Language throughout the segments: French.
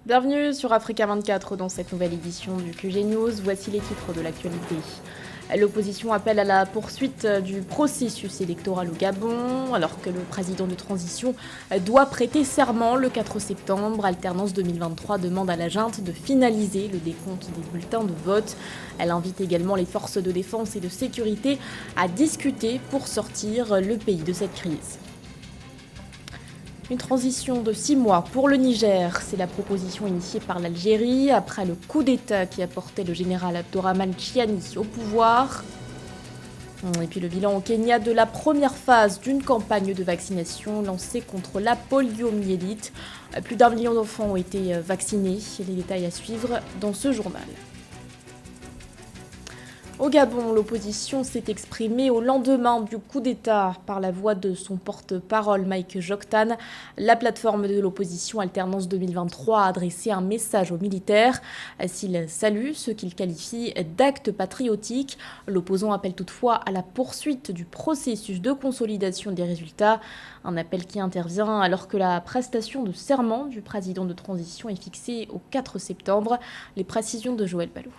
Bienvenue sur Africa 24 dans cette nouvelle édition du QG News. Voici les titres de l'actualité. L'opposition appelle à la poursuite du processus électoral au Gabon, alors que le président de transition doit prêter serment le 4 septembre. Alternance 2023 demande à la junte de finaliser le décompte des bulletins de vote. Elle invite également les forces de défense et de sécurité à discuter pour sortir le pays de cette crise. Une transition de 6 mois pour le Niger, c'est la proposition initiée par l'Algérie après le coup d'État qui a porté le général Abdourahmane Chiani au pouvoir. Et puis le bilan au Kenya de la première phase d'une campagne de vaccination lancée contre la poliomyélite. Plus d'1 million d'enfants ont été vaccinés. Les détails à suivre dans ce journal. Au Gabon, l'opposition s'est exprimée au lendemain du coup d'État par la voix de son porte-parole Mike Joktan. La plateforme de l'opposition Alternance 2023 a adressé un message aux militaires. S'il salue ce qu'il qualifie d'actes patriotiques, l'opposant appelle toutefois à la poursuite du processus de consolidation des résultats. Un appel qui intervient alors que la prestation de serment du président de transition est fixée au 4 septembre. Les précisions de Joël Balou.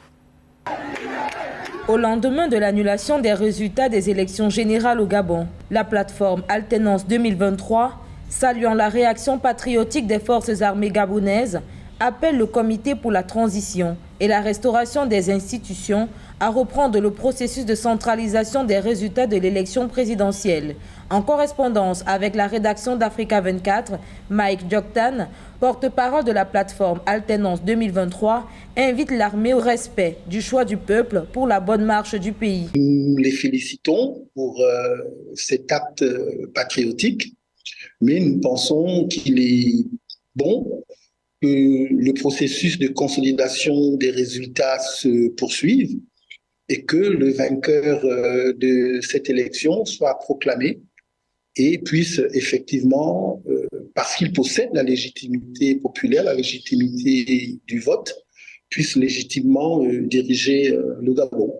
Au lendemain de l'annulation des résultats des élections générales au Gabon, la plateforme Alternance 2023, saluant la réaction patriotique des forces armées gabonaises, appelle le comité pour la transition et la restauration des institutions à reprendre le processus de centralisation des résultats de l'élection présidentielle. En correspondance avec la rédaction d'Africa 24, Mike Joktan, porte-parole de la plateforme Alternance 2023, invite l'armée au respect du choix du peuple pour la bonne marche du pays. Nous les félicitons pour cet acte patriotique, mais nous pensons qu'il est bon que le processus de consolidation des résultats se poursuive et que le vainqueur de cette élection soit proclamé et puisse effectivement, parce qu'il possède la légitimité populaire, la légitimité du vote, puisse légitimement diriger le Gabon.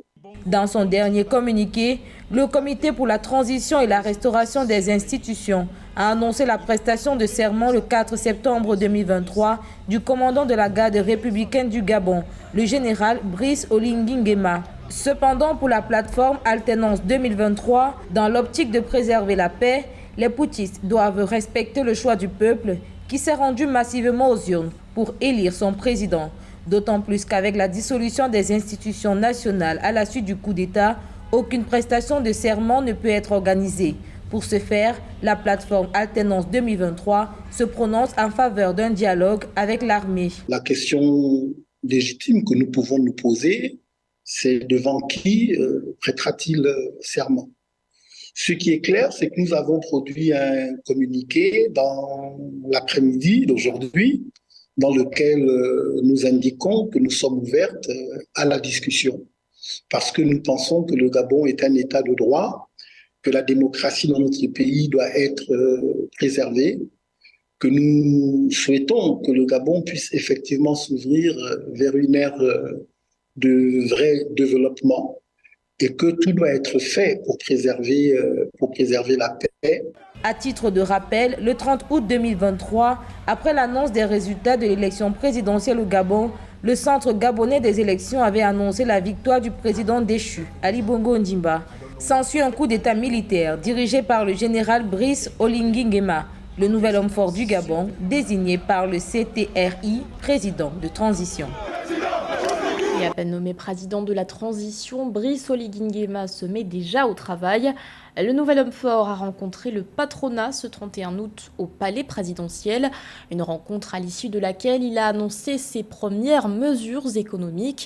Dans son dernier communiqué, le Comité pour la transition et la restauration des institutions a annoncé la prestation de serment le 4 septembre 2023 du commandant de la garde républicaine du Gabon, le général Brice Oligui Nguema. Cependant, pour la plateforme Alternance 2023, dans l'optique de préserver la paix, les putschistes doivent respecter le choix du peuple qui s'est rendu massivement aux urnes pour élire son président. D'autant plus qu'avec la dissolution des institutions nationales à la suite du coup d'État, aucune prestation de serment ne peut être organisée. Pour ce faire, la plateforme Alternance 2023 se prononce en faveur d'un dialogue avec l'armée. La question légitime que nous pouvons nous poser, c'est devant qui prêtera-t-il serment? Ce qui est clair, c'est que nous avons produit un communiqué dans l'après-midi d'aujourd'hui, dans lequel nous indiquons que nous sommes ouvertes à la discussion, parce que nous pensons que le Gabon est un État de droit, que la démocratie dans notre pays doit être préservée, que nous souhaitons que le Gabon puisse effectivement s'ouvrir vers une ère de vrai développement et que tout doit être fait pour préserver la paix. À titre de rappel, le 30 août 2023, après l'annonce des résultats de l'élection présidentielle au Gabon, le Centre gabonais des élections avait annoncé la victoire du président déchu, Ali Bongo Ondimba. S'ensuit un coup d'État militaire dirigé par le général Brice Oligui Nguema, le nouvel homme fort du Gabon, désigné par le CTRI, président de transition. Et à peine nommé président de la transition, Brice Oligui Nguema se met déjà au travail. Le nouvel homme fort a rencontré le patronat ce 31 août au palais présidentiel. Une rencontre à l'issue de laquelle il a annoncé ses premières mesures économiques.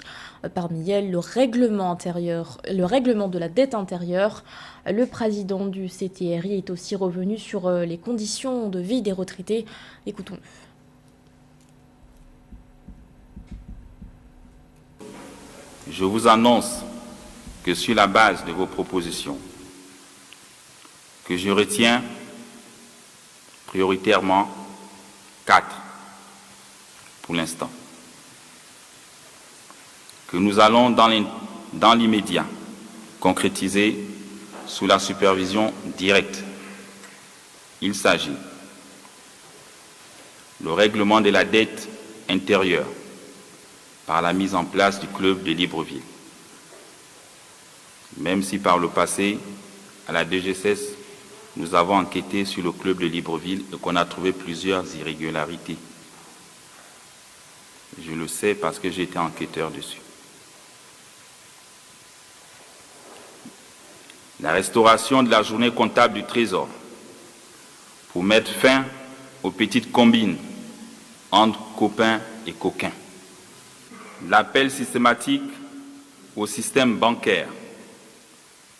Parmi elles, le règlement de la dette intérieure. Le président du CTRI est aussi revenu sur les conditions de vie des retraités. Écoutons-le. Je vous annonce que sur la base de vos propositions, que je retiens prioritairement 4 pour l'instant, que nous allons dans l'immédiat concrétiser sous la supervision directe. Il s'agit le règlement de la dette intérieure par la mise en place du club de Libreville. Même si par le passé, à la DGSS, nous avons enquêté sur le club de Libreville et qu'on a trouvé plusieurs irrégularités. Je le sais parce que j'ai été enquêteur dessus. La restauration de la journée comptable du Trésor pour mettre fin aux petites combines entre copains et coquins. L'appel systématique au système bancaire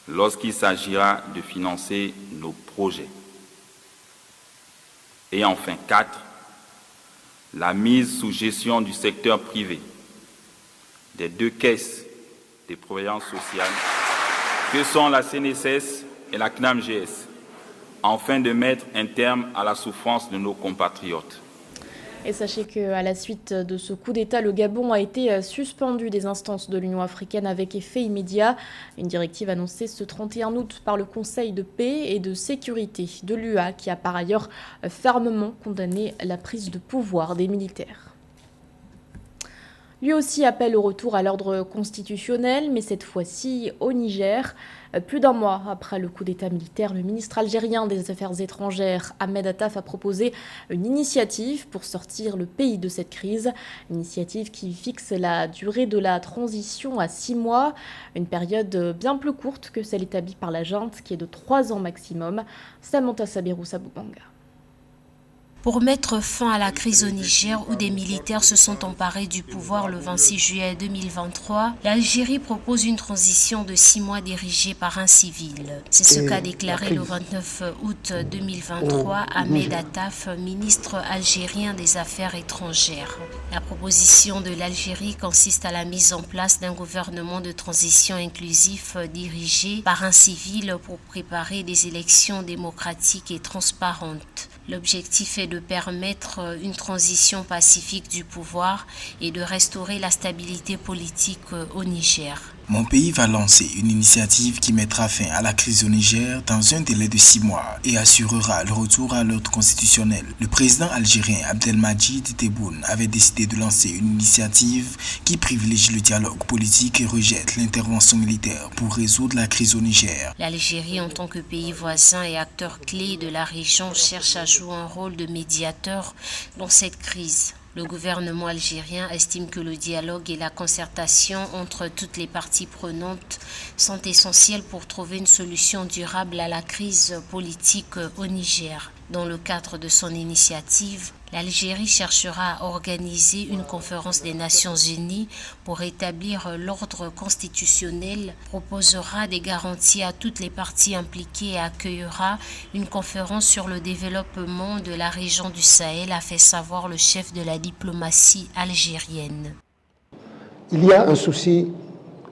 lorsqu'il s'agira de financer nos projets. Et enfin, 4, la mise sous gestion du secteur privé des 2 caisses de prévoyance sociale que sont la CNSS et la CNAMGS, afin de mettre un terme à la souffrance de nos compatriotes. Et sachez qu'à la suite de ce coup d'État, le Gabon a été suspendu des instances de l'Union africaine avec effet immédiat. Une directive annoncée ce 31 août par le Conseil de paix et de sécurité de l'UA qui a par ailleurs fermement condamné la prise de pouvoir des militaires. Lui aussi appelle au retour à l'ordre constitutionnel, mais cette fois-ci au Niger. Plus d'un mois après le coup d'État militaire, le ministre algérien des Affaires étrangères, Ahmed Attaf, a proposé une initiative pour sortir le pays de cette crise. Une initiative qui fixe la durée de la transition à 6 mois, une période bien plus courte que celle établie par la junte, qui est de 3 ans maximum. Samantha Sabirou Saboubanga. Pour mettre fin à la crise au Niger où des militaires se sont emparés du pouvoir le 26 juillet 2023, l'Algérie propose une transition de 6 mois dirigée par un civil. C'est ce qu'a déclaré le 29 août 2023 Ahmed Attaf, ministre algérien des Affaires étrangères. La proposition de l'Algérie consiste à la mise en place d'un gouvernement de transition inclusif dirigé par un civil pour préparer des élections démocratiques et transparentes. L'objectif est de permettre une transition pacifique du pouvoir et de restaurer la stabilité politique au Niger. Mon pays va lancer une initiative qui mettra fin à la crise au Niger dans un délai de 6 mois et assurera le retour à l'ordre constitutionnel. Le président algérien Abdelmadjid Tebboune avait décidé de lancer une initiative qui privilégie le dialogue politique et rejette l'intervention militaire pour résoudre la crise au Niger. L'Algérie, en tant que pays voisin et acteur clé de la région, cherche à jouer un rôle de médiateur dans cette crise. Le gouvernement algérien estime que le dialogue et la concertation entre toutes les parties prenantes sont essentiels pour trouver une solution durable à la crise politique au Niger. Dans le cadre de son initiative, l'Algérie cherchera à organiser une conférence des Nations Unies pour établir l'ordre constitutionnel, proposera des garanties à toutes les parties impliquées et accueillera une conférence sur le développement de la région du Sahel, a fait savoir le chef de la diplomatie algérienne. Il y a un souci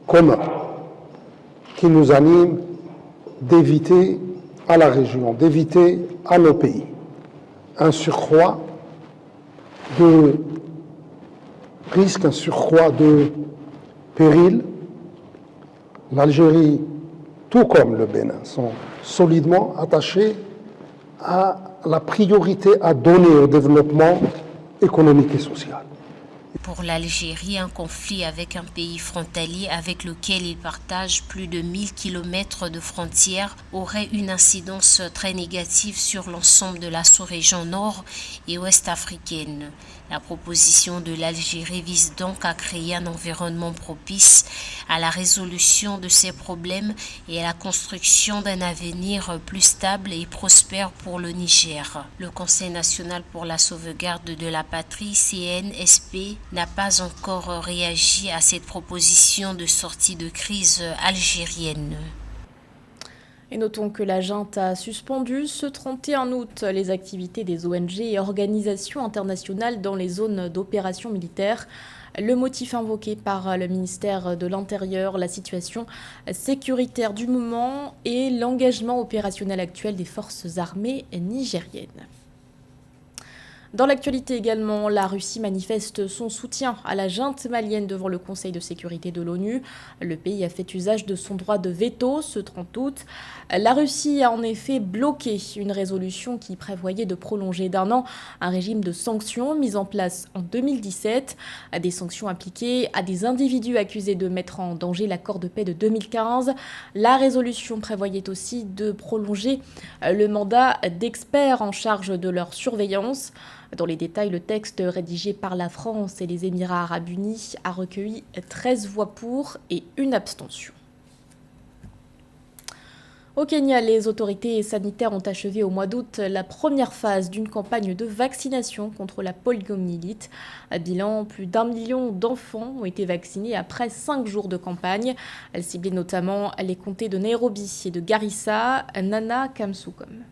commun qui nous anime d'éviter à la région, d'éviter à nos pays un surcroît de risque, un surcroît de péril. L'Algérie, tout comme le Bénin, sont solidement attachés à la priorité à donner au développement économique et social. Pour l'Algérie, un conflit avec un pays frontalier avec lequel il partage plus de 1000 km de frontières aurait une incidence très négative sur l'ensemble de la sous-région nord et ouest africaine. La proposition de l'Algérie vise donc à créer un environnement propice à la résolution de ces problèmes et à la construction d'un avenir plus stable et prospère pour le Niger. Le Conseil national pour la sauvegarde de la patrie, CNSP, n'a pas encore réagi à cette proposition de sortie de crise algérienne. Et notons que la junte a suspendu ce 31 août les activités des ONG et organisations internationales dans les zones d'opération militaire. Le motif invoqué par le ministère de l'Intérieur, la situation sécuritaire du moment et l'engagement opérationnel actuel des forces armées nigériennes. Dans l'actualité également, la Russie manifeste son soutien à la junte malienne devant le Conseil de sécurité de l'ONU. Le pays a fait usage de son droit de veto ce 30 août. La Russie a en effet bloqué une résolution qui prévoyait de prolonger d'1 an un régime de sanctions mis en place en 2017. Des sanctions appliquées à des individus accusés de mettre en danger l'accord de paix de 2015. La résolution prévoyait aussi de prolonger le mandat d'experts en charge de leur surveillance. Dans les détails, le texte rédigé par la France et les Émirats arabes unis a recueilli 13 voix pour et 1 abstention. Au Kenya, les autorités sanitaires ont achevé au mois d'août la première phase d'une campagne de vaccination contre la poliomyélite. À bilan, plus d'1 million d'enfants ont été vaccinés après 5 jours de campagne. Elle ciblait notamment les comtés de Nairobi et de Garissa. Nana Kamsukom.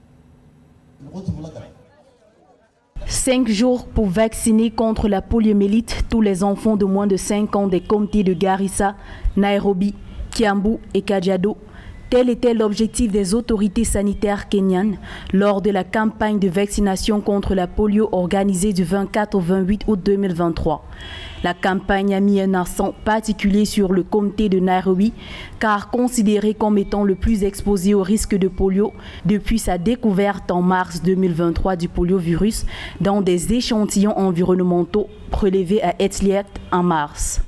5 jours pour vacciner contre la poliomyélite tous les enfants de moins de 5 ans des comtés de Garissa, Nairobi, Kiambu et Kajiado. Tel était l'objectif des autorités sanitaires kenyanes lors de la campagne de vaccination contre la polio organisée du 24 au 28 août 2023. La campagne a mis un accent particulier sur le comté de Nairobi, car considéré comme étant le plus exposé au risque de polio depuis sa découverte en mars 2023 du poliovirus dans des échantillons environnementaux prélevés à Etliet en mars.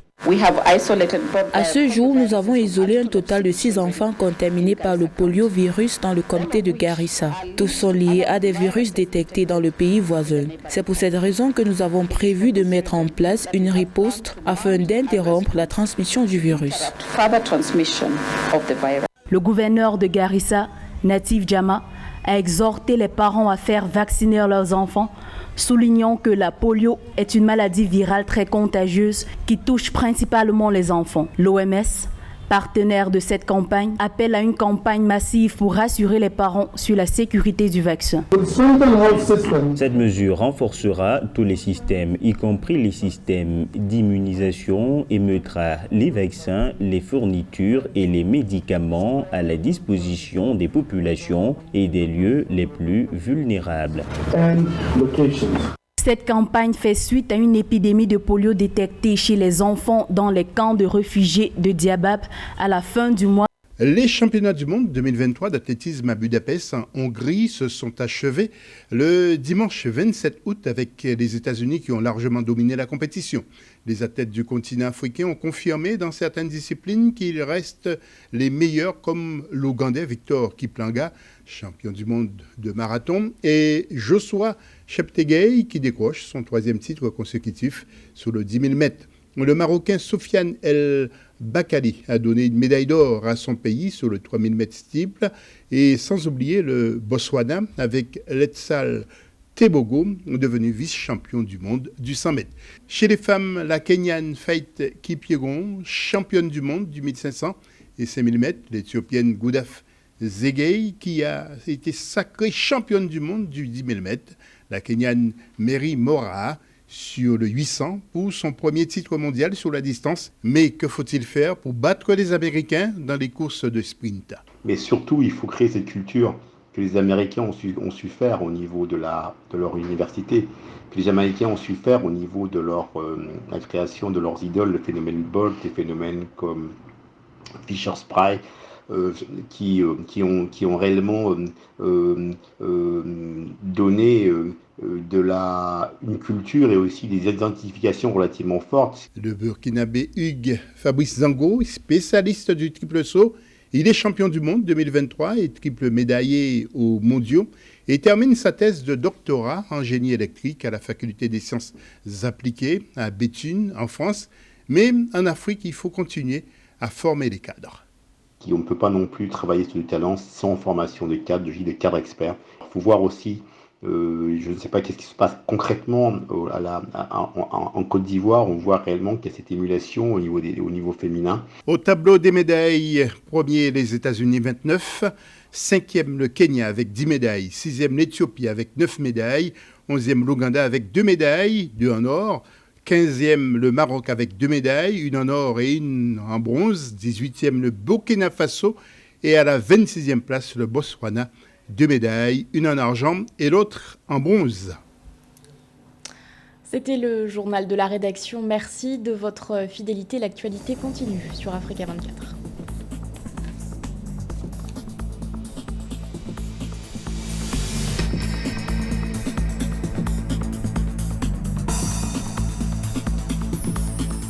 À ce jour, nous avons isolé un total de 6 enfants contaminés par le poliovirus dans le comté de Garissa. Tous sont liés à des virus détectés dans le pays voisin. C'est pour cette raison que nous avons prévu de mettre en place une riposte afin d'interrompre la transmission du virus. Le gouverneur de Garissa, Natif Jama, a exhorté les parents à faire vacciner leurs enfants, soulignant que la polio est une maladie virale très contagieuse qui touche principalement les enfants. L'OMS, partenaire de cette campagne, appelle à une campagne massive pour rassurer les parents sur la sécurité du vaccin. Cette mesure renforcera tous les systèmes, y compris les systèmes d'immunisation, et mettra les vaccins, les fournitures et les médicaments à la disposition des populations et des lieux les plus vulnérables. Cette campagne fait suite à une épidémie de polio détectée chez les enfants dans les camps de réfugiés de Diabab à la fin du mois. Les championnats du monde 2023 d'athlétisme à Budapest, en Hongrie, se sont achevés le dimanche 27 août avec les États-Unis qui ont largement dominé la compétition. Les athlètes du continent africain ont confirmé dans certaines disciplines qu'ils restent les meilleurs, comme l'Ougandais Victor Kiplanga, champion du monde de marathon, et Joshua Cheptegei qui décroche son 3e titre consécutif sur le 10 000 mètres. Le Marocain Sofiane El Bakali a donné une médaille d'or à son pays sur le 3000 mètres steeple, et sans oublier le Botswana avec Letsal Tebogo, devenu vice-champion du monde du 100 mètres. Chez les femmes, la Kenyane Faith Kipyegon, championne du monde du 1500 et 5000 mètres, l'Éthiopienne Goudaf Zegei qui a été sacrée championne du monde du 10 000 mètres, la Kenyane Mary Moraa sur le 800 pour son premier titre mondial sur la distance. Mais que faut-il faire pour battre les Américains dans les courses de sprint? Mais surtout, il faut créer cette culture que les Américains ont su faire au niveau de leur université, que les Jamaïcains ont su faire au niveau de la création de leurs idoles, le phénomène Bolt, des phénomènes comme Fisher-Price, qui ont réellement donné une culture et aussi des identifications relativement fortes. Le Burkinabé Hugues Fabrice Zango, spécialiste du triple saut, il est champion du monde 2023 et triple médaillé aux mondiaux et termine sa thèse de doctorat en génie électrique à la faculté des sciences appliquées à Béthune en France. Mais en Afrique, il faut continuer à former les cadres. On ne peut pas non plus travailler sur du talent sans formation des cadres, des cadres experts. Il faut voir aussi, je ne sais pas qu'est-ce qui se passe concrètement en Côte d'Ivoire. On voit réellement qu'il y a cette émulation au niveau féminin. Au tableau des médailles, premier les États-Unis 29, 5e le Kenya avec 10 médailles, 6e l'Éthiopie avec 9 médailles, 11e l'Ouganda avec 2 médailles, 2 en or, 15e le Maroc avec 2 médailles, une en or et une en bronze, 18e le Burkina Faso et à la 26e place le Botswana, 2 médailles, une en argent et l'autre en bronze. C'était le journal de la rédaction. Merci de votre fidélité. L'actualité continue sur Africa 24.